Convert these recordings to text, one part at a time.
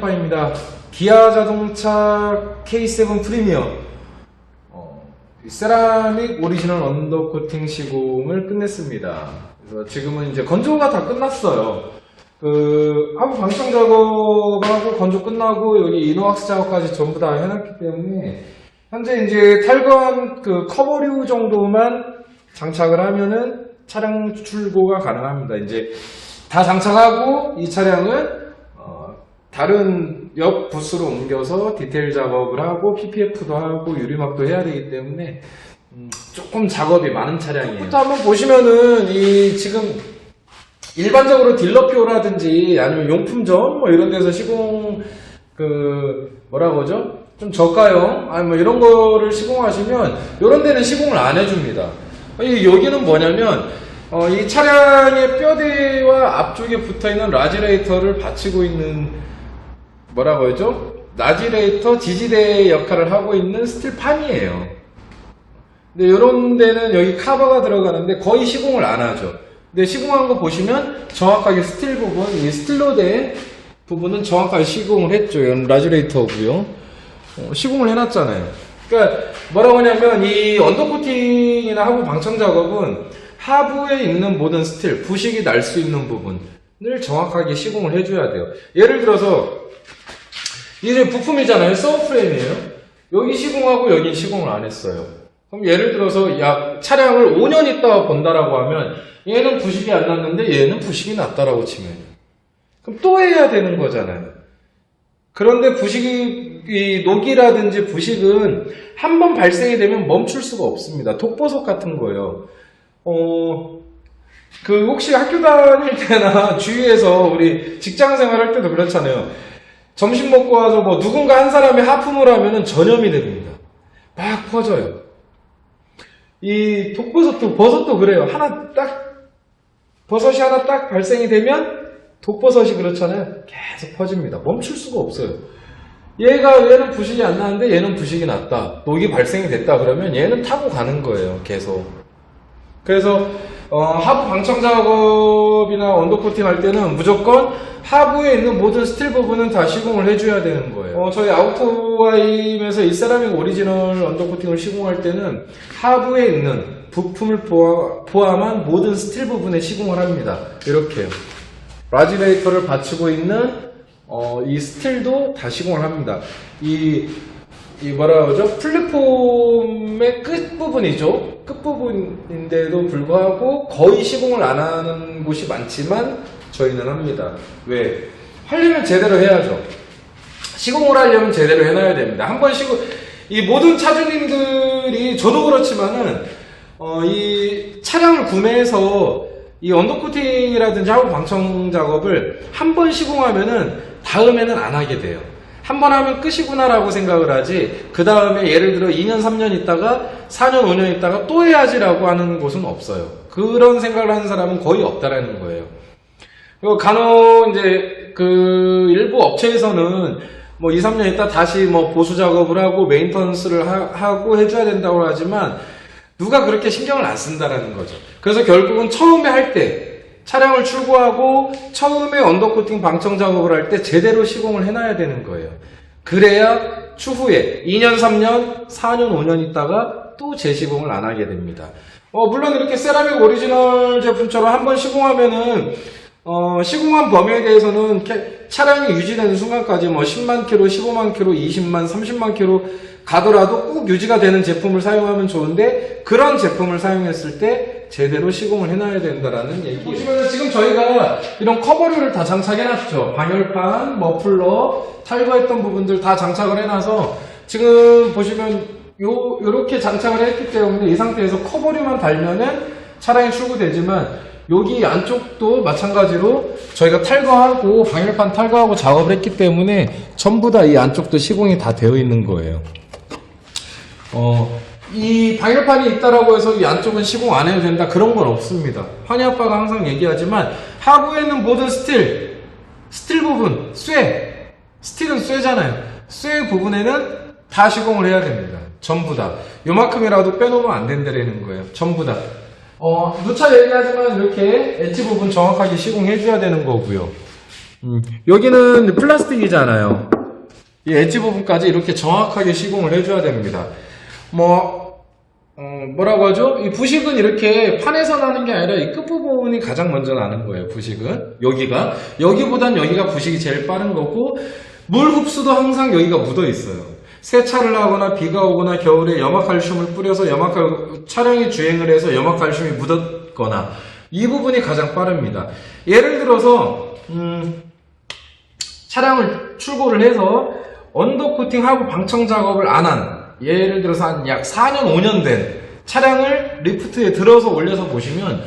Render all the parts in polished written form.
환희아빠입니다. 기아 자동차 K7 프리미엄 세라믹 오리지널 언더코팅 시공을 끝냈습니다. 그래서 지금은 이제 건조가 다 끝났어요. 하부 방청 작업하고 건조 끝나고 여기 이너왁스 작업까지 전부 다 해놨기 때문에 현재 이제 탈거한 커버류 정도만 장착을 하면은 차량 출고가 가능합니다. 이제 다 장착하고 이 차량은 다른 옆 부스로 옮겨서 디테일 작업을 하고 PPF도 하고 유리막도 해야 되기 때문에 조금 작업이 많은 차량이에요. 또 한번 보시면은 이 지금 일반적으로 딜러표라든지 아니면 용품점 뭐 이런 데서 시공 뭐라고 하죠? 좀 저가형 아니 뭐 이런 거를 시공하시면 이런 데는 시공을 안 해줍니다. 여기는 뭐냐면 이 차량의 뼈대와 앞쪽에 붙어있는 라지레이터를 받치고 있는 뭐라고 하죠? 라지레이터 지지대 역할을 하고 있는 스틸판이에요. 근데 이런 데는 여기 카버가 들어가는데 거의 시공을 안 하죠. 근데 시공한 거 보시면 정확하게 스틸 부분, 이 스틸로 된 부분은 정확하게 시공을 했죠. 이건 라지레이터고요. 시공을 해놨잖아요. 그러니까 뭐라고 하냐면 이 언더코팅이나 하부 방청 작업은 하부에 있는 모든 스틸, 부식이 날 수 있는 부분을 정확하게 시공을 해줘야 돼요. 예를 들어서 이게 부품이잖아요. 서브프레임이에요. 여기 시공하고 여긴 시공을 안 했어요. 그럼 예를 들어서 차량을 5년 있다가 본다라고 하면 얘는 부식이 안 났는데 얘는 부식이 났다라고 치면 그럼 또 해야 되는 거잖아요. 그런데 부식이 녹이라든지 부식은 한 번 발생이 되면 멈출 수가 없습니다. 독보석 같은 거예요. 혹시 학교 다닐 때나 주위에서 우리 직장 생활할 때도 그렇잖아요. 점심 먹고 와서 뭐 누군가 한 사람이 하품을 하면은 전염이 됩니다. 막 퍼져요. 이 독버섯도, 버섯도 그래요. 버섯이 하나 딱 발생이 되면 독버섯이 그렇잖아요. 계속 퍼집니다. 멈출 수가 없어요. 얘는 부식이 안 나는데 얘는 부식이 났다. 녹이 발생이 됐다 그러면 얘는 타고 가는 거예요. 계속. 그래서 하부 방청 작업이나 언더코팅 할 때는 무조건 하부에 있는 모든 스틸 부분은 다 시공을 해줘야 되는 거예요. 저희 아우토와임에서 이 세라믹 오리지널 언더코팅을 시공할 때는 하부에 있는 부품을 포함한 모든 스틸 부분에 시공을 합니다. 이렇게요. 라지레이터를 받치고 있는 이 스틸도 다 시공을 합니다. 이 뭐라 그러죠? 플랫폼의 끝부분이죠. 끝부분인데도 불구하고 거의 시공을 안 하는 곳이 많지만 저희는 합니다. 왜? 하려면 제대로 해야죠. 시공을 하려면 제대로 해놔야 됩니다. 한번 이 모든 차주님들이 저도 그렇지만은 이 차량을 구매해서 이 언더코팅이라든지 하부 방청 작업을 한 번 시공하면은 다음에는 안 하게 돼요. 한 번 하면 끝이구나라고 생각을 하지 그 다음에 예를 들어 2년 3년 있다가 4년 5년 있다가 또 해야지라고 하는 곳은 없어요. 그런 생각을 하는 사람은 거의 없다라는 거예요. 그리고 간혹 이제 일부 업체에서는 뭐 2, 3년 있다 다시 뭐 보수 작업을 하고 메인터넌스를 하고 해줘야 된다고 하지만 누가 그렇게 신경을 안 쓴다라는 거죠. 그래서 결국은 처음에 할 때 차량을 출고하고 처음에 언더코팅 방청 작업을 할 때 제대로 시공을 해놔야 되는 거예요. 그래야 추후에 2년, 3년, 4년, 5년 있다가 또 재시공을 안 하게 됩니다. 물론 이렇게 세라믹 오리지널 제품처럼 한번 시공하면은 시공한 범위에 대해서는 차량이 유지되는 순간까지 뭐 10만 킬로, 15만 킬로, 20만, 30만 킬로 가더라도 꼭 유지가 되는 제품을 사용하면 좋은데 그런 제품을 사용했을 때 제대로 시공을 해놔야 된다라는 얘기예요. 보시면 지금 저희가 이런 커버류를 다 장착해놨죠. 방열판, 머플러, 탈거했던 부분들 다 장착을 해놔서 지금 보시면 요렇게 장착을 했기 때문에 이 상태에서 커버류만 달면은 차량이 출고되지만 여기 안쪽도 마찬가지로 저희가 탈거하고 방열판 탈거하고 작업을 했기 때문에 전부 다 이 안쪽도 시공이 다 되어 있는 거예요. 이 방열판이 있다라고 해서 이 안쪽은 시공 안 해도 된다 그런 건 없습니다. 환희아빠가 항상 얘기하지만 하부에 있는 모든 스틸 부분, 스틸은 쇠잖아요. 쇠 부분에는 다 시공을 해야 됩니다. 전부 다. 요만큼이라도 빼놓으면 안 된다는 거예요. 전부 다. 누차 얘기하지만 이렇게 엣지 부분 정확하게 시공해줘야 되는 거고요. 여기는 플라스틱이잖아요. 이 엣지 부분까지 이렇게 정확하게 시공을 해줘야 됩니다. 뭐라고 하죠? 이 부식은 이렇게 판에서 나는 게 아니라 이 끝부분이 가장 먼저 나는 거예요, 부식은. 여기보단 여기가 부식이 제일 빠른 거고, 물 흡수도 항상 여기가 묻어 있어요. 세차를 하거나 비가 오거나 겨울에 염화칼슘을 뿌려서 차량이 주행을 해서 염화칼슘이 묻었거나, 이 부분이 가장 빠릅니다. 예를 들어서, 차량을 출고를 해서 언더코팅 하부 방청 작업을 안 한, 예를 들어서 한 약 4년, 5년 된 차량을 리프트에 들어서 올려서 보시면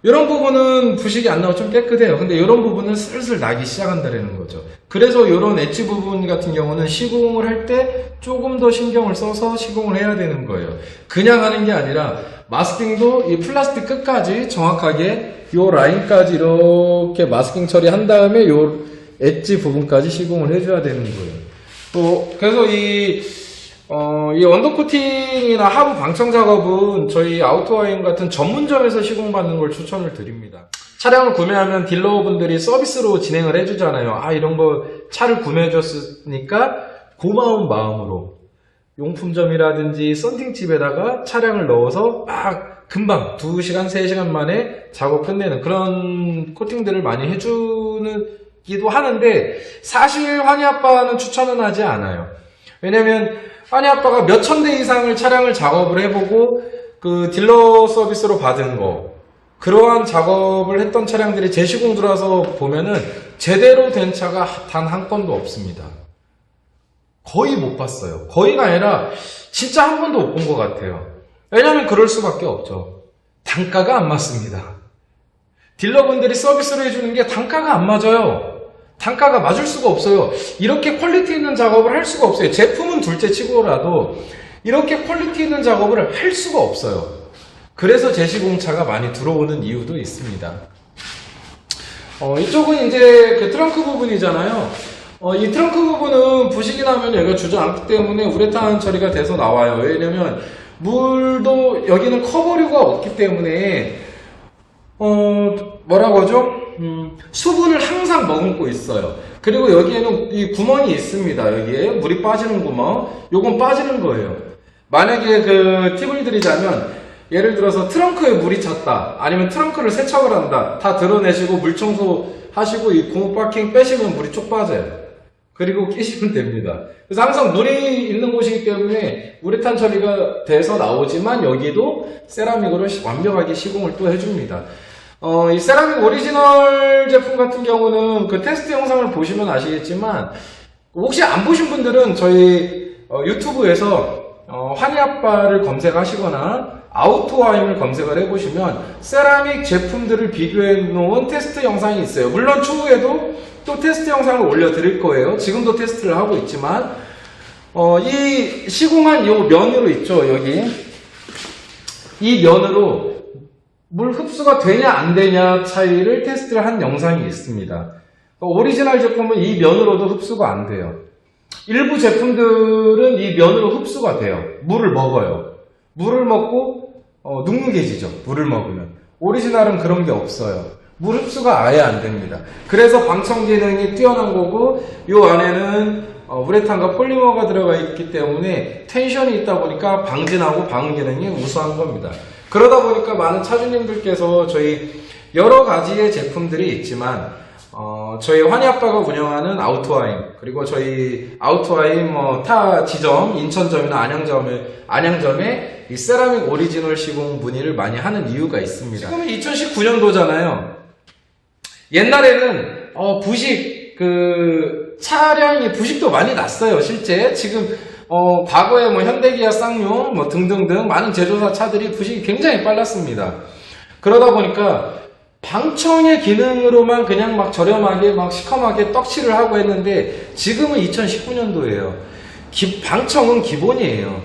이런 부분은 부식이 안 나고 좀 깨끗해요. 근데 이런 부분은 슬슬 나기 시작한다는 거죠. 그래서 이런 엣지 부분 같은 경우는 시공을 할 때 조금 더 신경을 써서 시공을 해야 되는 거예요. 그냥 하는 게 아니라 마스킹도 이 플라스틱 끝까지 정확하게 이 라인까지 이렇게 마스킹 처리한 다음에 이 엣지 부분까지 시공을 해줘야 되는 거예요. 그래서 이 언더코팅이나 하부 방청 작업은 저희 아우토와인 같은 전문점에서 시공받는 걸 추천을 드립니다. 차량을 구매하면 딜러분들이 서비스로 진행을 해주잖아요. 이런 거 차를 구매해줬으니까 고마운 마음으로 용품점이라든지 썬팅집에다가 차량을 넣어서 막 금방 2시간, 3시간 만에 작업 끝내는 그런 코팅들을 많이 해주기도 하는데, 사실 환희아빠는 추천은 하지 않아요. 왜냐면 환희아빠가 몇천 대 이상을 차량을 작업을 해보고 그 딜러 서비스로 받은 거, 그러한 작업을 했던 차량들이 재시공 들어와서 보면은 제대로 된 차가 단 한 건도 없습니다. 거의 못 봤어요. 거의가 아니라 진짜 한 번도 못 본 것 같아요. 왜냐면 그럴 수밖에 없죠. 단가가 안 맞습니다. 딜러분들이 서비스로 해주는 게 단가가 안 맞아요. 단가가 맞을 수가 없어요. 이렇게 퀄리티 있는 작업을 할 수가 없어요. 제품은 둘째 치고라도 이렇게 퀄리티 있는 작업을 할 수가 없어요. 그래서 재시공차가 많이 들어오는 이유도 있습니다. 이쪽은 이제 그 트렁크 부분이잖아요. 이 트렁크 부분은 부식이 나면 여기가 주저앉기 때문에 우레탄 처리가 돼서 나와요. 왜냐면 물도 여기는 커버류가 없기 때문에 뭐라고 하죠? 수분을 항상 머금고 있어요. 그리고 여기에는 이 구멍이 있습니다. 여기에 물이 빠지는 구멍, 요건 빠지는 거예요. 만약에 그 팁을 드리자면, 예를 들어서 트렁크에 물이 찼다, 아니면 트렁크를 세척을 한다, 다 드러내시고 물 청소하시고 이 고무 파킹 빼시면 물이 쭉 빠져요. 그리고 끼시면 됩니다. 그래서 항상 물이 있는 곳이기 때문에 우레탄 처리가 돼서 나오지만, 여기도 세라믹으로 완벽하게 시공을 또 해줍니다. 이 세라믹 오리지널 제품 같은 경우는 그 테스트 영상을 보시면 아시겠지만, 혹시 안 보신 분들은 저희 유튜브에서 환희아빠를 검색하시거나 아우토와임을 검색을 해보시면 세라믹 제품들을 비교해 놓은 테스트 영상이 있어요. 물론 추후에도 또 테스트 영상을 올려드릴 거예요. 지금도 테스트를 하고 있지만, 이 시공한 이 면으로 있죠, 여기. 이 면으로 물 흡수가 되냐 안 되냐 차이를 테스트를 한 영상이 있습니다. 오리지널 제품은 이 면으로도 흡수가 안 돼요. 일부 제품들은 이 면으로 흡수가 돼요. 물을 먹어요. 물을 먹고 눅눅해지죠. 물을 먹으면. 오리지널은 그런 게 없어요. 물 흡수가 아예 안 됩니다. 그래서 방청 기능이 뛰어난 거고, 이 안에는 우레탄과 폴리머가 들어가 있기 때문에 텐션이 있다 보니까 방진하고 방음 기능이 우수한 겁니다. 그러다 보니까 많은 차주님들께서 저희 여러 가지의 제품들이 있지만, 저희 환희아빠가 운영하는 아우토와임, 그리고 저희 아우토와임 타 지점, 인천점이나 안양점에 이 세라믹 오리지널 시공 문의를 많이 하는 이유가 있습니다. 지금은 2019년도잖아요. 옛날에는 부식, 차량이 부식도 많이 났어요. 실제 지금 과거에 현대기아, 쌍용 등등등 많은 제조사 차들이 부식이 굉장히 빨랐습니다. 그러다 보니까 방청의 기능으로만 그냥 막 저렴하게 막 시커멓게 떡칠을 하고 했는데, 지금은 2019년도예요. 방청은 기본이에요.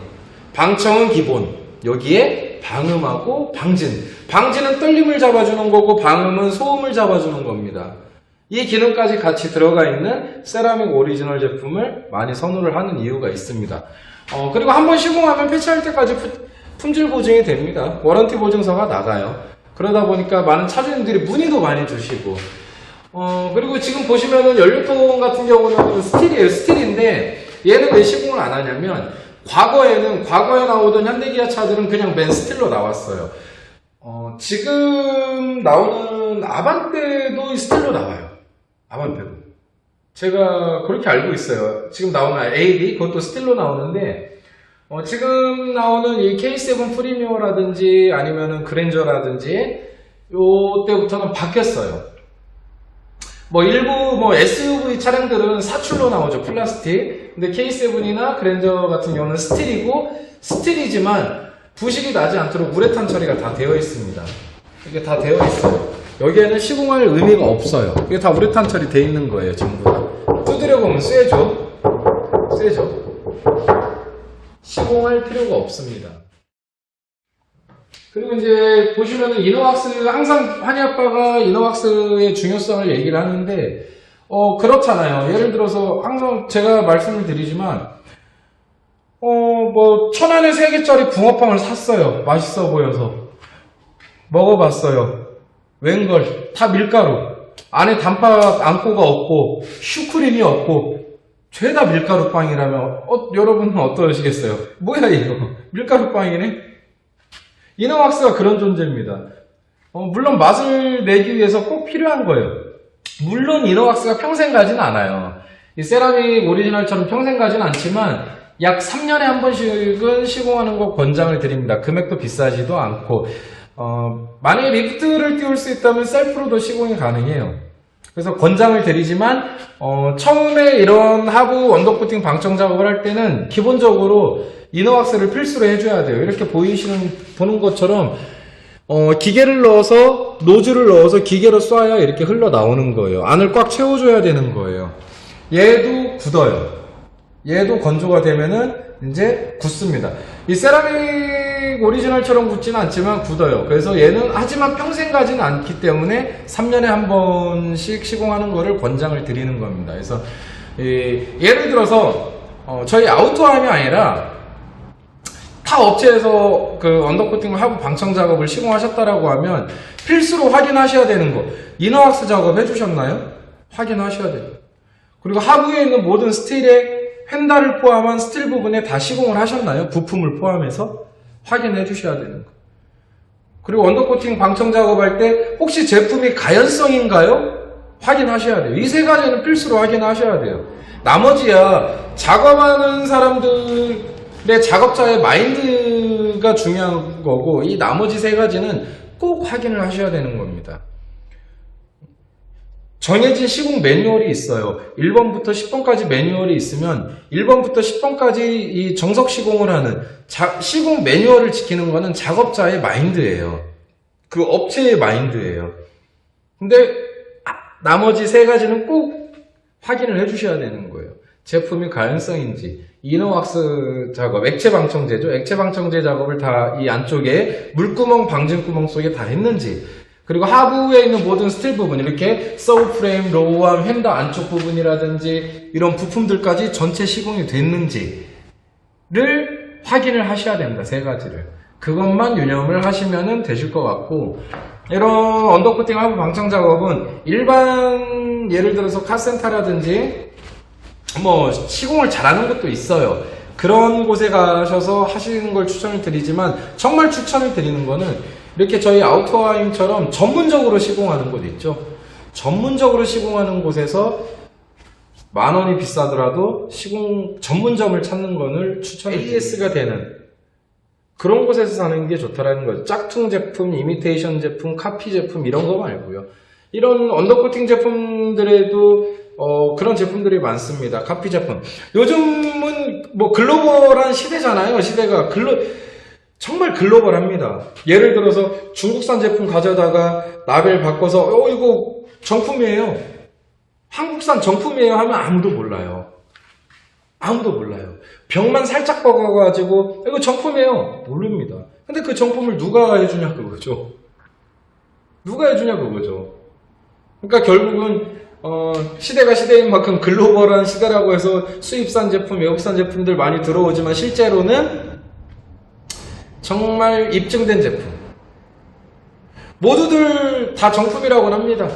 방청은 기본. 여기에 방음하고 방진. 방진은 떨림을 잡아주는 거고, 방음은 소음을 잡아주는 겁니다. 이 기능까지 같이 들어가 있는 세라믹 오리지널 제품을 많이 선호를 하는 이유가 있습니다. 그리고 한번 시공하면 폐차할 때까지 품질 보증이 됩니다. 워런티 보증서가 나가요. 그러다 보니까 많은 차주님들이 문의도 많이 주시고, 그리고 지금 보시면은 연료통 같은 경우는 스틸이에요. 스틸인데 얘는 왜 시공을 안 하냐면 과거에 나오던 현대기아 차들은 그냥 맨 스틸로 나왔어요. 지금 나오는 아반떼도 스틸로 나와요. 아반떼도. 제가 그렇게 알고 있어요. 지금 나오는 AD 그것도 스틸로 나오는데 지금 나오는 이 K7 프리미어라든지 아니면은 그랜저라든지 요때부터는 바뀌었어요. 일부 SUV 차량들은 사출로 나오죠. 플라스틱. 근데 K7이나 그랜저 같은 경우는 스틸이고 스틸이지만 부식이 나지 않도록 우레탄 처리가 다 되어 있습니다. 이게 다 되어 있어요. 여기에는 시공할 의미가 없어요. 이게 다 우레탄 처리 되어 있는 거예요. 전부 다. 두드려 보면 쇠죠. 시공할 필요가 없습니다. 그리고 이제 보시면은 이너왁스, 항상 환희 아빠가 이너왁스의 중요성을 얘기를 하는데 그렇잖아요. 예를 들어서 항상 제가 말씀을 드리지만 천안에 3개짜리 붕어빵을 샀어요. 맛있어 보여서 먹어봤어요. 웬걸 다 밀가루, 안에 단팥 안고가 없고 슈크림이 없고 죄다 밀가루 빵이라면 여러분은 어떠시겠어요? 뭐야 이거 밀가루 빵이네? 이너왁스가 그런 존재입니다. 물론 맛을 내기 위해서 꼭 필요한 거예요. 물론 이너왁스가 평생 가진 않아요. 이 세라믹 오리지널처럼 평생 가진 않지만 약 3년에 한 번씩은 시공하는 거 권장을 드립니다. 금액도 비싸지도 않고 만약에 리프트를 띄울 수 있다면 셀프로도 시공이 가능해요. 그래서 권장을 드리지만 처음에 이런 하부 언더코팅 방청 작업을 할 때는 기본적으로 이너왁스를 필수로 해줘야 돼요. 이렇게 보는 것처럼 기계를 넣어서 노즐을 넣어서 기계로 쏴야 이렇게 흘러나오는 거예요. 안을 꽉 채워줘야 되는 거예요. 얘도 굳어요. 얘도 건조가 되면은 이제 굳습니다. 이 세라믹 오리지널처럼 굳지는 않지만 굳어요. 그래서 얘는 하지만 평생 가지는 않기 때문에 3년에 한 번씩 시공하는 거를 권장을 드리는 겁니다. 그래서 예를 들어서 저희 아우토함이 아니라 타 업체에서 그 언더코팅을 하고 방청 작업을 시공하셨다라고 하면 필수로 확인하셔야 되는 거, 이너왁스 작업 해주셨나요? 확인하셔야 돼요. 그리고 하부에 있는 모든 스틸에 휀다를 포함한 스틸 부분에 다 시공을 하셨나요? 부품을 포함해서 확인해 주셔야 되는 거. 그리고 언더코팅 방청 작업할 때 혹시 제품이 가연성인가요? 확인하셔야 돼요. 이 3가지는 필수로 확인하셔야 돼요. 나머지야 작업하는 사람들의 작업자의 마인드가 중요한 거고 이 나머지 3가지는 꼭 확인을 하셔야 되는 겁니다. 정해진 시공 매뉴얼이 있어요. 1번부터 10번까지 매뉴얼이 있으면 1번부터 10번까지 이 정석 시공을 하는 시공 매뉴얼을 지키는 거는 작업자의 마인드예요. 그 업체의 마인드예요. 근데 나머지 3가지는 꼭 확인을 해주셔야 되는 거예요. 제품이 가연성인지, 이너왁스 작업, 액체 방청제죠. 액체 방청제 작업을 다 이 안쪽에 물구멍, 방진구멍 속에 다 했는지, 그리고 하부에 있는 모든 스틸 부분, 이렇게 서브 프레임, 로우암, 휀다 안쪽 부분이라든지 이런 부품들까지 전체 시공이 됐는지를 확인을 하셔야 됩니다. 3가지를. 그것만 유념을 하시면 되실 것 같고, 이런 언더코팅 하부 방청 작업은 일반 예를 들어서 카센터라든지 시공을 잘하는 것도 있어요. 그런 곳에 가셔서 하시는 걸 추천을 드리지만 정말 추천을 드리는 거는 이렇게 저희 아우토하임처럼 전문적으로 시공하는 곳 있죠. 전문적으로 시공하는 곳에서 만원이 비싸더라도 시공 전문점을 찾는 거를 AS가 되는 그런 곳에서 사는 게 좋다라는 거죠. 짝퉁 제품, 이미테이션 제품, 카피 제품 이런 거 말고요. 이런 언더코팅 제품들에도 그런 제품들이 많습니다. 카피 제품. 요즘은 글로벌한 시대잖아요. 시대가 정말 글로벌합니다. 예를 들어서 중국산 제품 가져다가 라벨 바꿔서 이거 정품이에요. 한국산 정품이에요 하면 아무도 몰라요. 아무도 몰라요. 병만 살짝 먹어가지고 이거 정품이에요. 모릅니다. 근데 그 정품을 누가 해주냐 그거죠. 누가 해주냐 그거죠. 그러니까 결국은 시대가 시대인 만큼 글로벌한 시대라고 해서 수입산 제품, 외국산 제품들 많이 들어오지만 실제로는 정말 입증된 제품 모두들 다 정품이라고 합니다.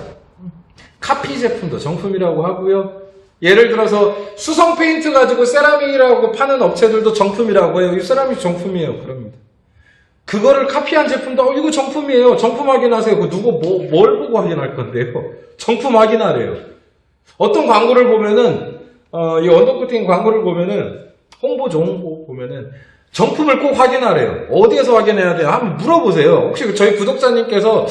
카피 제품도 정품이라고 하고요. 예를 들어서 수성 페인트 가지고 세라믹이라고 파는 업체들도 정품이라고 해요. 이 세라믹 정품이에요. 그럽니다. 그거를 카피한 제품도 이거 정품이에요. 정품 확인하세요. 그 누구 뭘 보고 확인할 건데요? 정품 확인하래요. 어떤 광고를 보면은 이 언더코팅 광고를 보면은 홍보 보면은 정품을 꼭 확인하래요. 어디에서 확인해야 돼요? 한번 물어보세요. 혹시 저희 구독자님께서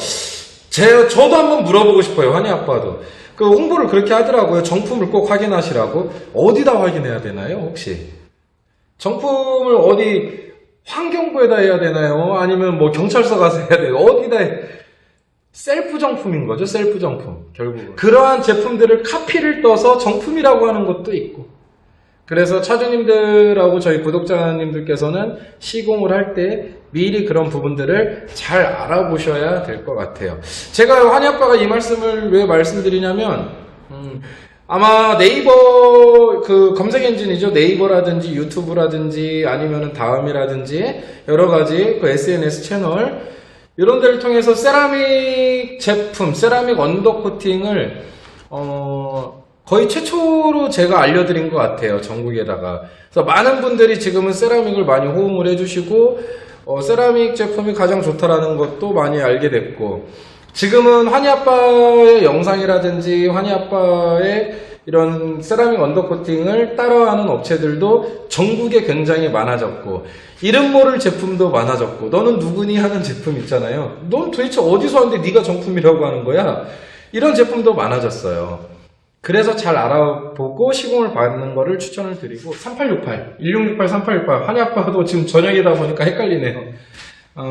저도 한번 물어보고 싶어요. 환희 아빠도. 그 홍보를 그렇게 하더라고요. 정품을 꼭 확인하시라고. 어디다 확인해야 되나요? 혹시 정품을 어디 환경부에다 해야 되나요? 아니면 뭐 경찰서 가서 해야 돼요? 어디다 셀프 정품인 거죠. 셀프 정품. 결국은 그러한 제품들을 카피를 떠서 정품이라고 하는 것도 있고. 그래서 차주님들하고 저희 구독자님들께서는 시공을 할 때 미리 그런 부분들을 잘 알아보셔야 될 것 같아요. 제가 환희 아빠가 이 말씀을 왜 말씀드리냐면 아마 네이버 그 검색 엔진이죠. 네이버라든지 유튜브라든지 아니면은 다음이라든지 여러 가지 그 SNS 채널 이런 데를 통해서 세라믹 제품, 세라믹 언더코팅을 거의 최초로 제가 알려드린 것 같아요. 전국에다가. 그래서 많은 분들이 지금은 세라믹을 많이 호응을 해주시고 세라믹 제품이 가장 좋다라는 것도 많이 알게 됐고, 지금은 환희 아빠의 영상이라든지 환희 아빠의 이런 세라믹 언더코팅을 따라하는 업체들도 전국에 굉장히 많아졌고, 이름 모를 제품도 많아졌고, 너는 누구니 하는 제품 있잖아요. 넌 도대체 어디서 왔는데 네가 정품이라고 하는 거야? 이런 제품도 많아졌어요. 그래서 잘 알아보고 시공을 받는 거를 추천을 드리고, 3868, 1668, 3868, 환희 아빠도 지금 저녁이다 보니까 헷갈리네요.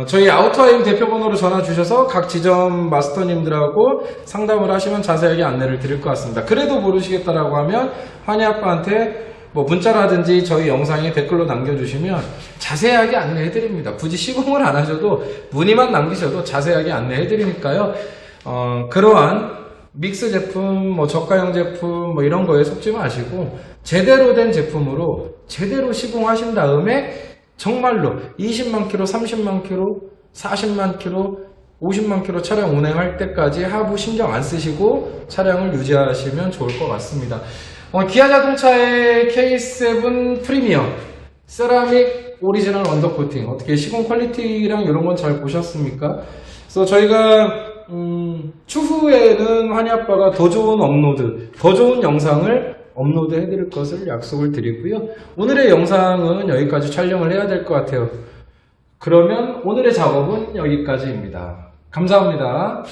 저희 아우터하임 대표번호로 전화 주셔서 각 지점 마스터님들하고 상담을 하시면 자세하게 안내를 드릴 것 같습니다. 그래도 모르시겠다라고 하면 환희 아빠한테 뭐 문자라든지 저희 영상에 댓글로 남겨주시면 자세하게 안내해 드립니다. 굳이 시공을 안 하셔도 문의만 남기셔도 자세하게 안내해 드리니까요. 그러한 믹스 제품, 뭐 저가형 제품, 뭐 이런 거에 속지 마시고 제대로 된 제품으로 제대로 시공하신 다음에 정말로 20만 킬로, 30만 킬로, 40만 킬로, 50만 킬로 차량 운행할 때까지 하부 신경 안 쓰시고 차량을 유지하시면 좋을 것 같습니다. 기아 자동차의 K7 프리미엄 세라믹 오리지널 언더코팅 어떻게 시공 퀄리티랑 이런 건 잘 보셨습니까? 그래서 저희가 추후에는 환희 아빠가 더 좋은 업로드, 더 좋은 영상을 업로드 해드릴 것을 약속을 드리고요. 오늘의 영상은 여기까지 촬영을 해야 될 것 같아요. 그러면 오늘의 작업은 여기까지입니다. 감사합니다.